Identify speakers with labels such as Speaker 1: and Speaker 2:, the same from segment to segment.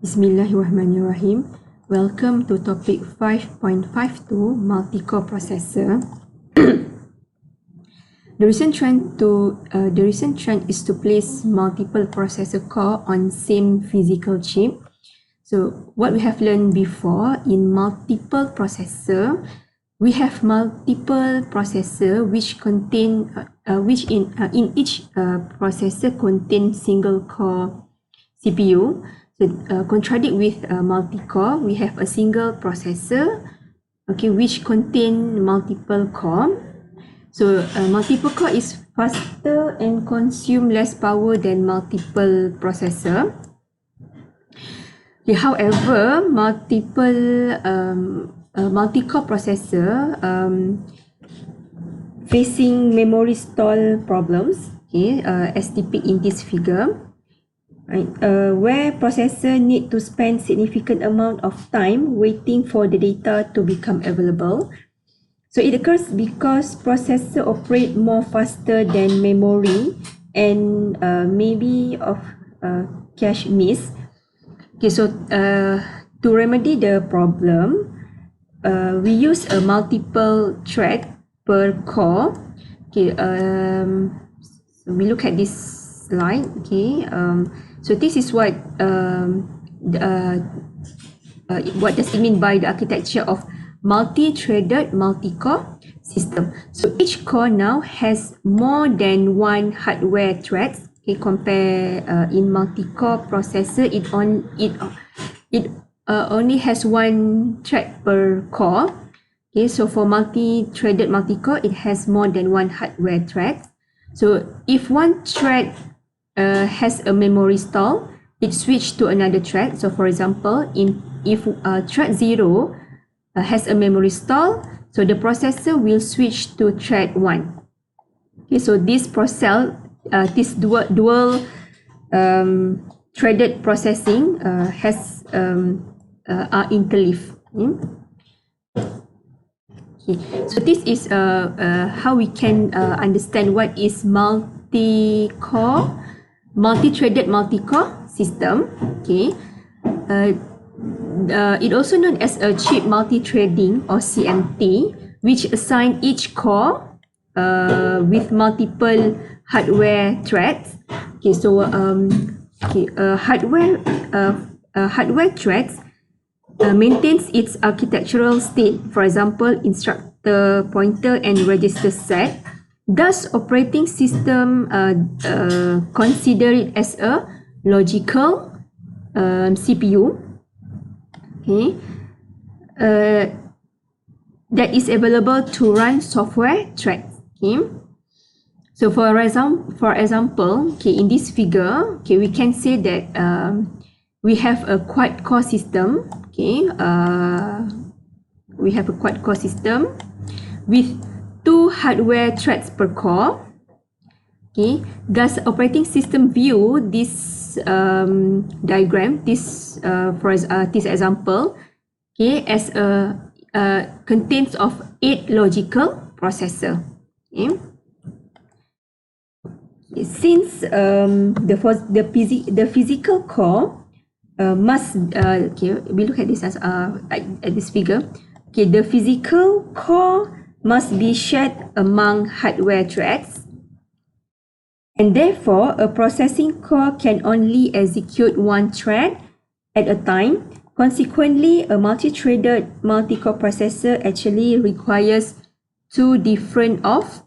Speaker 1: Bismillahirrahmanirrahim. Welcome to topic 5.5.2 multi-core processor. The recent trend is to place multiple processor core on same physical chip. So what we have learned before, in multiple processor, we have multiple processor which contain in each processor contain single core CPU. So contradict with multi-core, we have a single processor, okay, which contain multiple core. So multiple core is faster and consume less power than multiple processor. Okay, however, multi-core processor facing memory stall problems, okay, as depicted in this figure. Right, where processor need to spend significant amount of time waiting for the data to become available. So it occurs because processor operate more faster than memory and maybe of cache miss. Okay, so to remedy the problem, we use a multiple thread per core. Okay, so we look at this slide. Okay, so this is what does it mean by the architecture of multi-threaded multi-core system. So each core now has more than one hardware threads. Okay, compare in multi-core processor, it only has one thread per core. Okay, so for multi-threaded multi-core, it has more than one hardware thread. So if one thread has a memory stall, it switch to another thread. So for example, if thread 0 has a memory stall, so the processor will switch to thread 1. Okay, so this dual threaded processing are interleaved. Okay, so this is how we can understand what is multi-threaded multi-core system. Okay, it also known as a chip multi-threading or CMT, which assign each core with multiple hardware threads. Okay, so hardware threads maintains its architectural state. For example, instructor, pointer, and register set. Thus, operating system consider it as a logical CPU. Okay, that is available to run software threads. Okay, so for example, okay, in this figure, okay, we can say that we have a quad-core system. Okay, we have a quad-core system with 2 hardware threads per core. Okay, thus operating system view this diagram, this example, okay, as a contains of 8 logical processor. Okay. Since the physical core must okay, we look at this as at this figure. Okay, the physical core must be shared among hardware threads, and therefore a processing core can only execute one thread at a time. Consequently, a multi-threaded multi-core processor actually requires 2 different of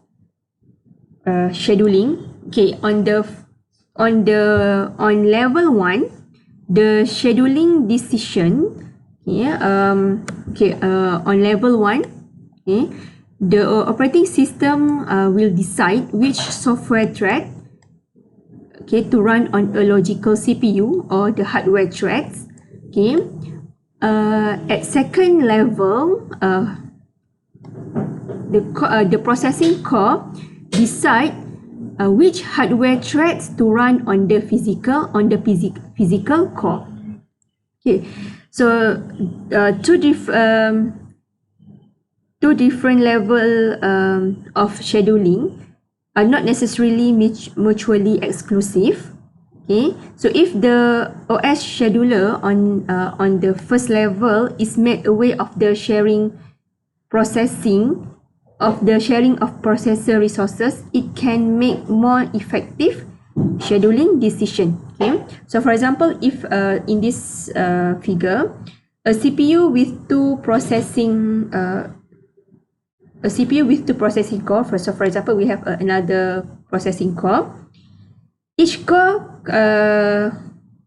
Speaker 1: scheduling. Okay, on level 1, the scheduling decision, on level 1, okay, the operating system will decide which software thread, okay, to run on a logical CPU or the hardware threads. Okay, at second level, the processing core decide which hardware threads to run on the physical core. Okay, so two different level of scheduling are not necessarily mutually exclusive. Okay, so if the OS scheduler on the first level is made aware of the sharing of processor resources, it can make more effective scheduling decision. Okay, so for example, if in this figure, a CPU with two processing core. So for example, we have another processing core. Each core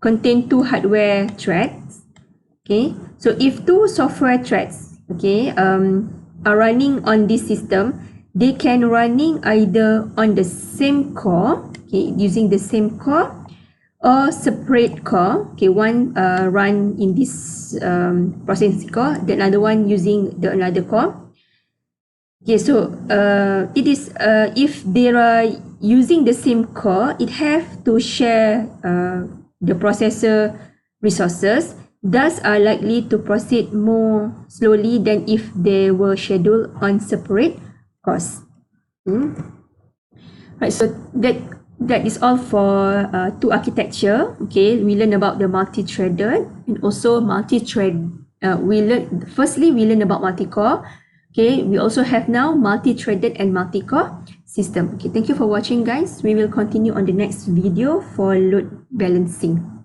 Speaker 1: contain two hardware threads. Okay, so if two software threads, are running on this system, they can running either on the same core, using the same core, or separate core. Okay, one run in this processing core, the another one using the another core. Okay, so it is if they are using the same core, it have to share the processor resources. Thus, are likely to proceed more slowly than if they were scheduled on separate cores. Right, so that is all for two architecture. Okay, we learn about the multi-threaded and also multi-thread. We learn about multi-core. Okay, we also have now multi-threaded and multi-core system. Okay, thank you for watching, guys. We will continue on the next video for load balancing.